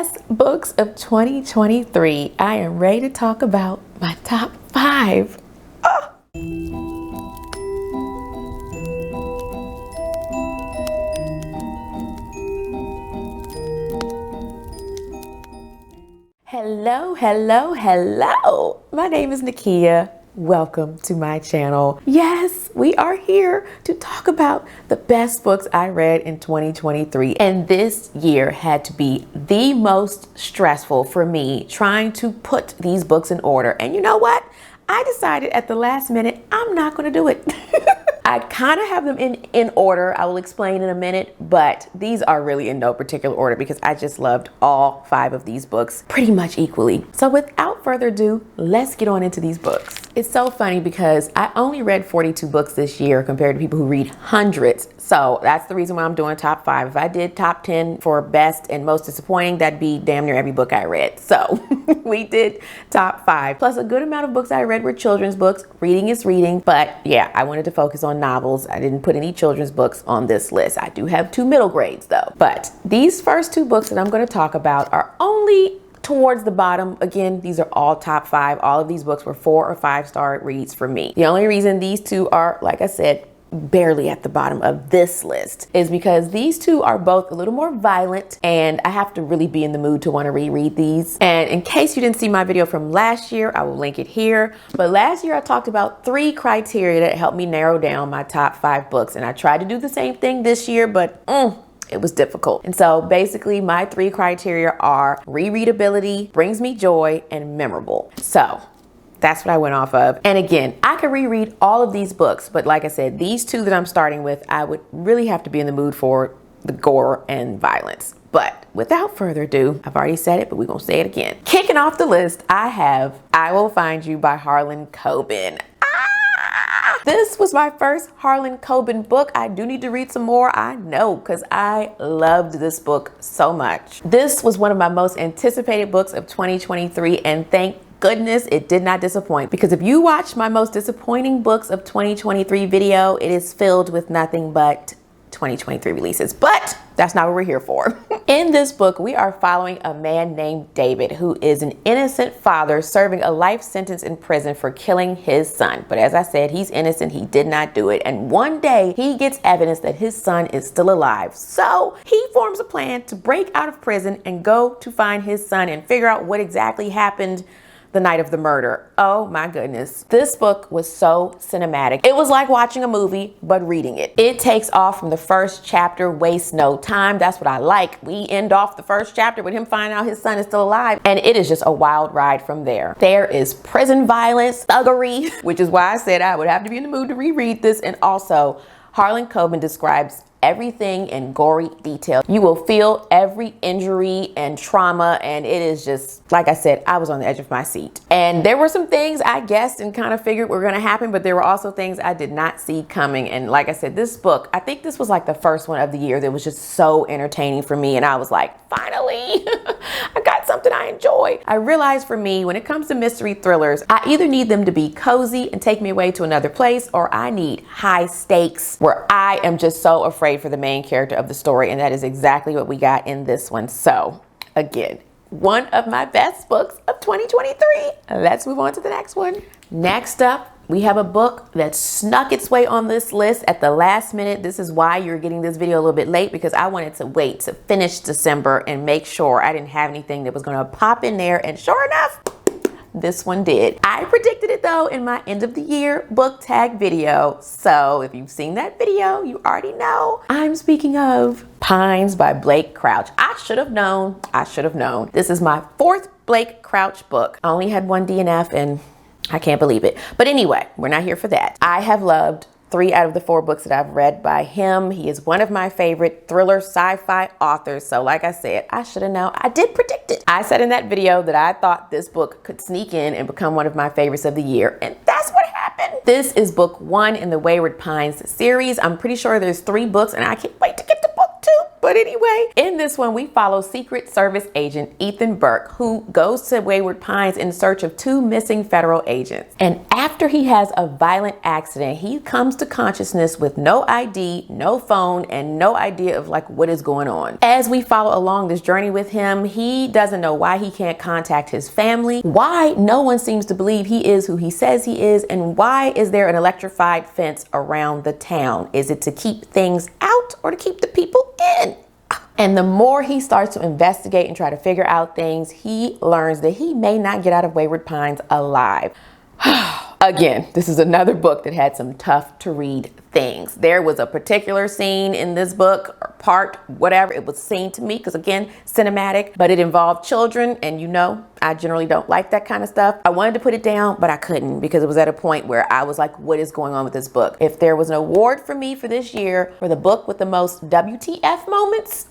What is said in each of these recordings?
best books of 2023. I am ready to talk about my top 5. Hello, hello, hello. My name is Nakia. Welcome to my channel. Yes, we are here to talk about the best books I read in 2023. And this year had to be the most stressful for me trying to put these books in order. And you know what? I decided at the last minute, I'm not going to do it. I kind of have them in order. I will explain in a minute, but these are really in no particular order because I just loved all 5 of these books pretty much equally. So without further ado, let's get on into these books. It's so funny because I only read 42 books this year compared to people who read hundreds. So that's the reason why I'm doing top 5. If I did top 10 for best and most disappointing, that'd be damn near every book I read. So we did top 5. Plus a good amount of books I read were children's books. Reading is reading. But yeah, I wanted to focus on novels. I didn't put any children's books on this list. I do have 2 middle grades though. But these first 2 books that I'm going to talk about are only towards the bottom. Again, these are all top 5. All of these books were 4 or 5 star reads for me. The only reason these 2 are, like I said, barely at the bottom of this list is because these 2 are both a little more violent and I have to really be in the mood to want to reread these. And in case you didn't see my video from last year, I will link it here. But last year I talked about 3 criteria that helped me narrow down my top 5 books. And I tried to do the same thing this year, but it was difficult. And so basically my 3 criteria are rereadability, brings me joy, and memorable. So that's what I went off of. And again, I could reread all of these books, but like I said, these 2 that I'm starting with, I would really have to be in the mood for the gore and violence. But without further ado, I've already said it, but we're gonna say it again. Kicking off the list, I have I Will Find You by Harlan Coben. This was my first Harlan Coben book. I do need to read some more, I know, because I loved this book so much. This was one of my most anticipated books of 2023, and thank goodness it did not disappoint, because if you watch my most disappointing books of 2023 video, it is filled with nothing but 2023 releases, but that's not what we're here for. In this book, we are following a man named David who is an innocent father serving a life sentence in prison for killing his son. But as I said, he's innocent, he did not do it. And one day he gets evidence that his son is still alive. So he forms a plan to break out of prison and go to find his son and figure out what exactly happened the night of the murder. Oh my goodness. This book was so cinematic. It was like watching a movie, but reading it. It takes off from the first chapter, wastes no time. That's what I like. We end off the first chapter with him finding out his son is still alive. And it is just a wild ride from there. There is prison violence, thuggery, which is why I said I would have to be in the mood to reread this. And also, Harlan Coben describes everything in gory detail. You will feel every injury and trauma, and it is just, like I said, I was on the edge of my seat. And there were some things I guessed and kind of figured were going to happen, but there were also things I did not see coming. And like I said, this book, I think this was like the first one of the year that was just so entertaining for me, and I was like, finally, I got something I enjoy. I realized for me, when it comes to mystery thrillers, I either need them to be cozy and take me away to another place, or I need high stakes where I am just so afraid for the main character of the story, and that is exactly what we got in this one. So again, one of my best books of 2023. Let's move on to the next one. Next up, we have a book that snuck its way on this list at the last minute. This is why you're getting this video a little bit late, because I wanted to wait to finish December and make sure I didn't have anything that was going to pop in there, and sure enough, this one did. I predicted it though in my end of the year book tag video. So if you've seen that video, you already know I'm speaking of Pines by Blake Crouch. I should have known. I should have known. This is my 4th Blake Crouch book. I only had 1 DNF and I can't believe it. But anyway, we're not here for that. I have loved 3 out of the 4 books that I've read by him. He is one of my favorite thriller sci-fi authors. So like I said, I should have known. I did predict it. I said in that video that I thought this book could sneak in and become one of my favorites of the year. And that's what happened. This is book 1 in the Wayward Pines series. I'm pretty sure there's 3 books and I can't wait to get to book 2. But anyway, in this one, we follow Secret Service agent Ethan Burke, who goes to Wayward Pines in search of 2 missing federal agents. And after he has a violent accident, he comes to consciousness with no ID, no phone, and no idea of like what is going on. As we follow along this journey with him, he doesn't know why he can't contact his family, why no one seems to believe he is who he says he is, and why is there an electrified fence around the town? Is it to keep things out or to keep the people in? And the more he starts to investigate and try to figure out things, he learns that he may not get out of Wayward Pines alive. Again, this is another book that had some tough to read things. There was a particular scene in this book, or part, whatever, it was seen to me, because again, cinematic, but it involved children, and you know, I generally don't like that kind of stuff. I wanted to put it down, but I couldn't, because it was at a point where I was like, what is going on with this book? If there was an award for me for this year for the book with the most WTF moments,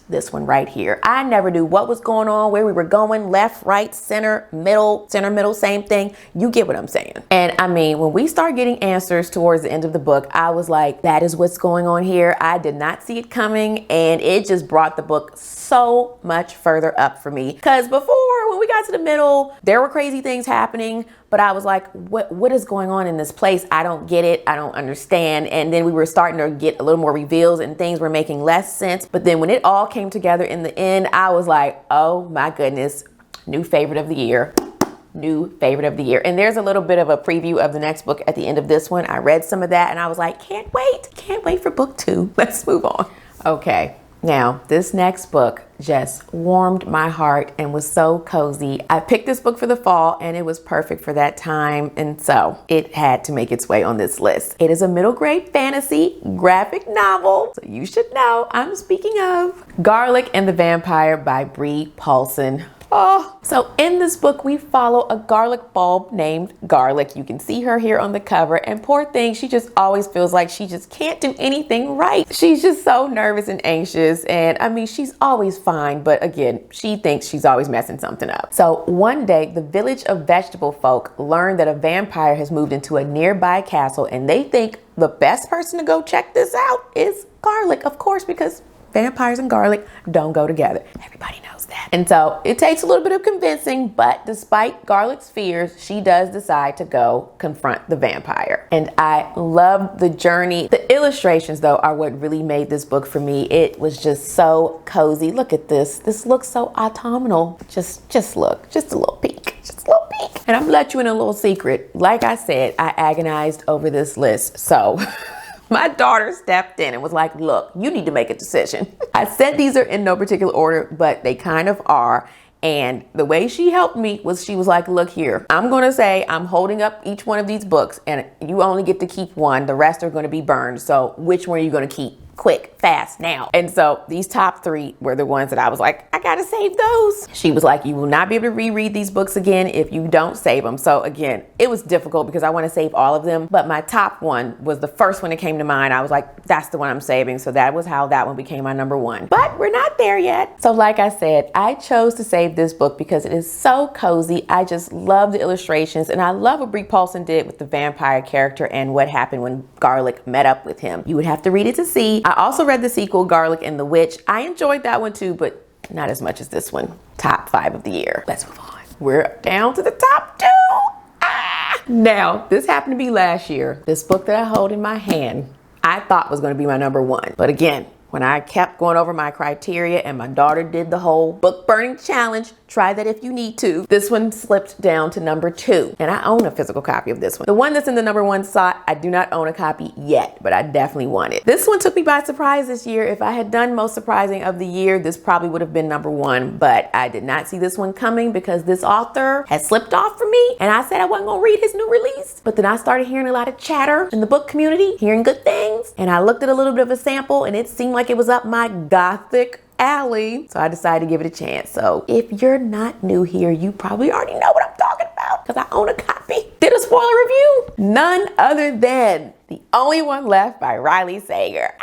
this one right here. I never knew what was going on, where we were going, left, right, center, middle, same thing. You get what I'm saying. And I mean, when we start getting answers towards the end of the book, I was like, that is what's going on here. I did not see it coming, and it just brought the book so much further up for me. Because before, when we got to the middle, there were crazy things happening, but I was like, what is going on in this place? I don't get it. I don't understand. And then we were starting to get a little more reveals and things were making less sense. But then when it all came together in the end, I was like, oh my goodness, new favorite of the year. New favorite of the year. And there's a little bit of a preview of the next book at the end of this one. I read some of that and I was like, can't wait for book 2. Let's move on. Okay. Now, this next book just warmed my heart and was so cozy. I picked this book for the fall and it was perfect for that time, and so it had to make its way on this list. It is a middle grade fantasy graphic novel, so you should know I'm speaking of Garlic and the Vampire by Bree Paulson. Oh, so in this book, we follow a garlic bulb named Garlic. You can see her here on the cover, and poor thing, she just always feels like she just can't do anything right. She's just so nervous and anxious, and I mean, she's always fine, but again, she thinks she's always messing something up. So one day, the village of vegetable folk learn that a vampire has moved into a nearby castle, and they think the best person to go check this out is Garlic, of course, because vampires and garlic don't go together. Everybody knows that. And so it takes a little bit of convincing, but despite Garlic's fears, she does decide to go confront the vampire. And I love the journey. The illustrations, though, are what really made this book for me. It was just so cozy. Look at this. This looks so autumnal. Just look. Just a little peek. Just a little peek. And I'm gonna let you in a little secret. Like I said, I agonized over this list. So my daughter stepped in and was like, look, you need to make a decision. I said these are in no particular order, but they kind of are. And the way she helped me was she was like, look here, I'm going to say I'm holding up each one of these books and you only get to keep one. The rest are going to be burned. So which one are you going to keep? Quick, fast, now. And so these top 3 were the ones that I was like, I gotta save those. She was like, you will not be able to reread these books again if you don't save them. So again, it was difficult because I want to save all of them, but my top one was the first one that came to mind. I was like, that's the one I'm saving. So that was how that one became my number 1. But we're not there yet. So like I said, I chose to save this book because it is so cozy. I just love the illustrations, and I love what Bree Paulson did with the vampire character and what happened when Garlic met up with him. You would have to read it to see. I also read the sequel, Garlic and the Witch. I enjoyed that one too, but not as much as this one. Top 5 of the year. Let's move on. We're down to the top 2. Now, this happened to be last year. This book that I hold in my hand, I thought was going to be my number 1. But again, when I kept going over my criteria and my daughter did the whole book burning challenge, try that if you need to, this one slipped down to number 2. And I own a physical copy of this one. The one that's in the number 1 slot, I do not own a copy yet, but I definitely want it. This one took me by surprise this year. If I had done most surprising of the year, this probably would have been number 1, but I did not see this one coming because this author had slipped off for me, and I said I wasn't gonna read his new release. But then I started hearing a lot of chatter in the book community, hearing good things, and I looked at a little bit of a sample and it seemed like it was up my gothic alley. So I decided to give it a chance. So if you're not new here, you probably already know what I'm talking about because I own a copy. Did a spoiler review. None other than The Only One Left by Riley Sager.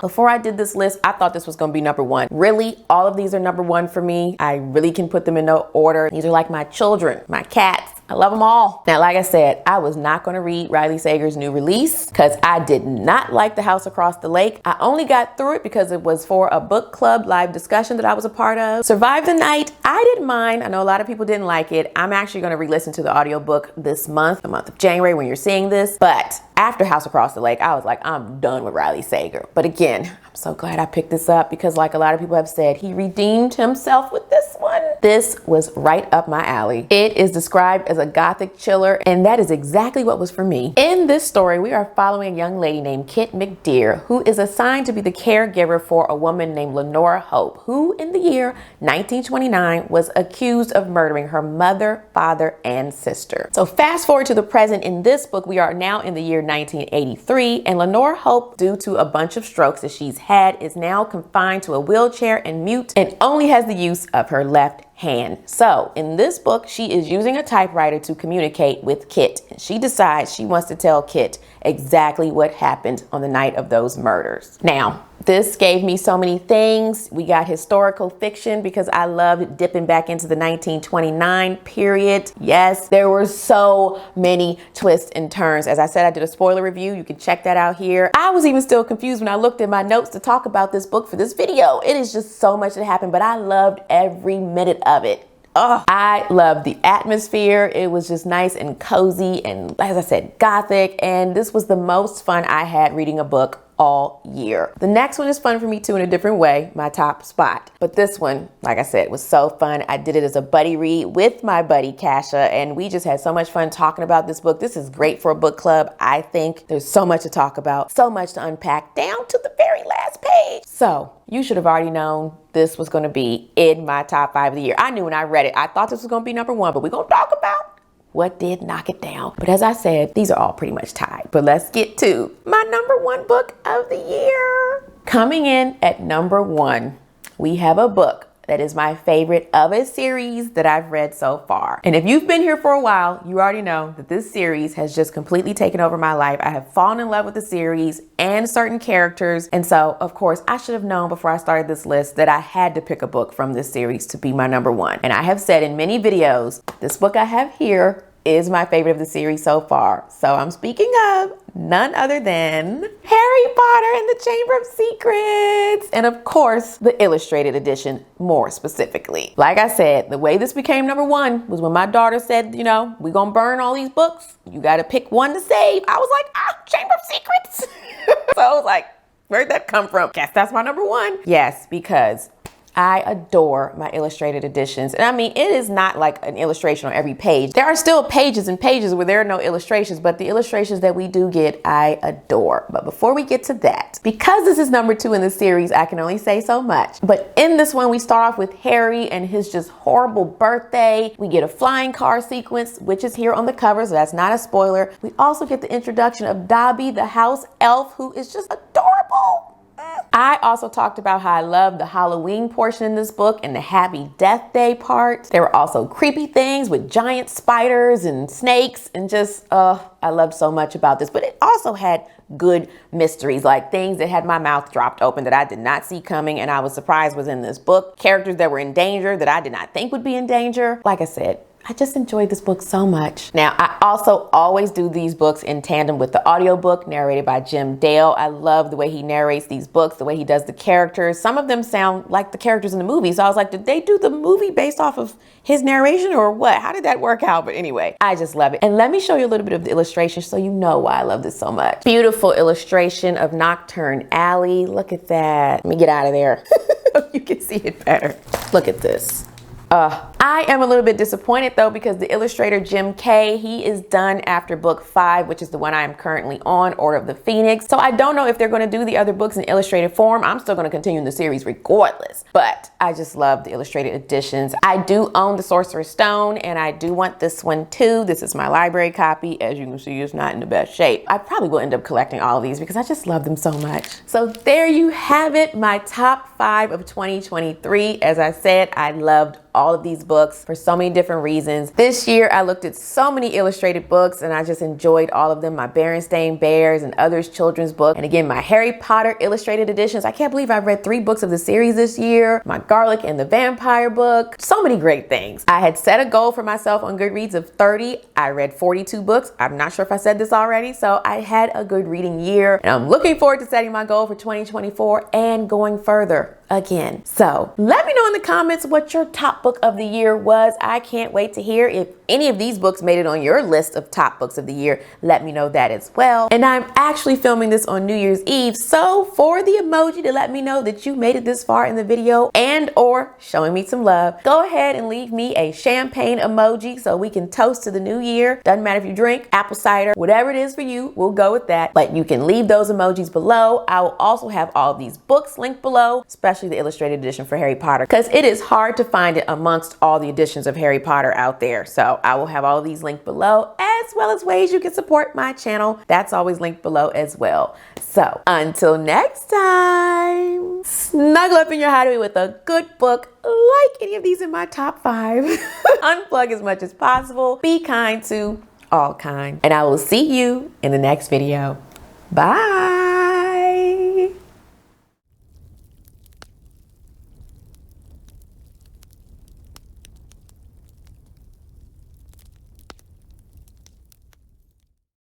Before I did this list, I thought this was going to be number 1. Really, all of these are number 1 for me. I really can put them in no order. These are like my children, my cats, I love them all. Now, like I said, I was not going to read Riley Sager's new release because I did not like The House Across the Lake. I only got through it because it was for a book club live discussion that I was a part of. Survive the Night, I didn't mind. I know a lot of people didn't like it. I'm actually going to re-listen to the audiobook this month, the month of January when you're seeing this. But after House Across the Lake, I was like, I'm done with Riley Sager. But again, I'm so glad I picked this up because like a lot of people have said, he redeemed himself with this one. This was right up my alley. It is described as a gothic chiller, and that is exactly what was for me. In this story, we are following a young lady named Kit McDear, who is assigned to be the caregiver for a woman named Lenora Hope, who in the year 1929 was accused of murdering her mother, father, and sister. So fast forward to the present. In this book, we are now in the year 1983, and Lenora Hope, due to a bunch of strokes that she's had, is now confined to a wheelchair and mute and only has the use of her left hand. So in this book, she is using a typewriter to communicate with Kit, and she decides she wants to tell Kit exactly what happened on the night of those murders. Now, this gave me so many things. We got historical fiction because I loved dipping back into the 1929 period. Yes, there were so many twists and turns. As I said, I did a spoiler review. You can check that out here. I was even still confused when I looked at my notes to talk about this book for this video. It is just so much that happened, but I loved every minute of it. Oh, I loved the atmosphere. It was just nice and cozy and, as I said, gothic. And this was the most fun I had reading a book all year. The next one is fun for me too in a different way, my top spot. But this one, like I said, was so fun. I did it as a buddy read with my buddy Kasha, and we just had so much fun talking about this book. This is great for a book club. I think there's so much to talk about, so much to unpack down to the very last page. So you should have already known this was going to be in my top 5 of the year. I knew when I read it, I thought this was going to be number 1, but we're going to talk about what did knock it down. But as I said, these are all pretty much tied. But let's get to my number 1 book of the year. Coming in at number 1, we have a book that is my favorite of a series that I've read so far. And if you've been here for a while, you already know that this series has just completely taken over my life. I have fallen in love with the series and certain characters. And so, of course, I should have known before I started this list that I had to pick a book from this series to be my number 1. And I have said in many videos, this book I have here is my favorite of the series so far. So I'm speaking of none other than Harry Potter and the Chamber of Secrets. And of course, the illustrated edition more specifically. Like I said, the way this became number 1 was when my daughter said, you know, we're gonna burn all these books. You gotta pick one to save. I was like, Chamber of Secrets. So I was like, where'd that come from? Guess that's my number 1. Yes, because I adore my illustrated editions. And I mean, it is not like an illustration on every page. There are still pages and pages where there are no illustrations, but the illustrations that we do get, I adore. But before we get to that, because this is number 2 in the series, I can only say so much. But in this one, we start off with Harry and his just horrible birthday. We get a flying car sequence, which is here on the cover, so that's not a spoiler. We also get the introduction of Dobby, the house elf, who is just adorable. I also talked about how I love the Halloween portion in this book and the Happy Death Day part. There were also creepy things with giant spiders and snakes and just, I loved so much about this. But it also had good mysteries, like things that had my mouth dropped open that I did not see coming and I was surprised was in this book. Characters that were in danger that I did not think would be in danger. Like I said, I just enjoyed this book so much. Now, I also always do these books in tandem with the audiobook narrated by Jim Dale. I love the way he narrates these books, the way he does the characters. Some of them sound like the characters in the movie. So I was like, did they do the movie based off of his narration or what? How did that work out? But anyway, I just love it. And let me show you a little bit of the illustration so you know why I love this so much. Beautiful illustration of Nocturne Alley. Look at that. Let me get out of there. You can see it better. Look at this. I am a little bit disappointed though because the illustrator Jim Kay, he is done after book 5, which is the one I am currently on, Order of the Phoenix. So I don't know if they're going to do the other books in illustrated form. I'm still going to continue in the series regardless, but I just love the illustrated editions. I do own the Sorcerer's Stone and I do want this one too. This is my library copy. As you can see, it's not in the best shape. I probably will end up collecting all of these because I just love them so much. So there you have it, my top 5 of 2023. As I said, I loved all of these books books for so many different reasons. This year, I looked at so many illustrated books and I just enjoyed all of them. My Berenstain Bears and others children's book. And again, my Harry Potter illustrated editions. I can't believe I've read 3 books of the series this year. My Garlic and the Vampire book. So many great things. I had set a goal for myself on Goodreads of 30. I read 42 books. I'm not sure if I said this already. So I had a good reading year and I'm looking forward to setting my goal for 2024 and going further again. So let me know in the comments what your top book of the year was. I can't wait to hear if any of these books made it on your list of top books of the year. Let me know that as well. And I'm actually filming this on New Year's Eve. So for the emoji to let me know that you made it this far in the video and or showing me some love, go ahead and leave me a champagne emoji so we can toast to the new year. Doesn't matter if you drink apple cider, whatever it is for you, we'll go with that. But you can leave those emojis below. I will also have all of these books linked below, especially the illustrated edition for Harry Potter, because it is hard to find it amongst all the editions of Harry Potter out there. So I will have all of these linked below, as well as ways you can support my channel. That's always linked below as well. So until next time, snuggle up in your hideaway with a good book like any of these in my top 5. Unplug as much as possible. Be kind to all kind. And I will see you in the next video. Bye.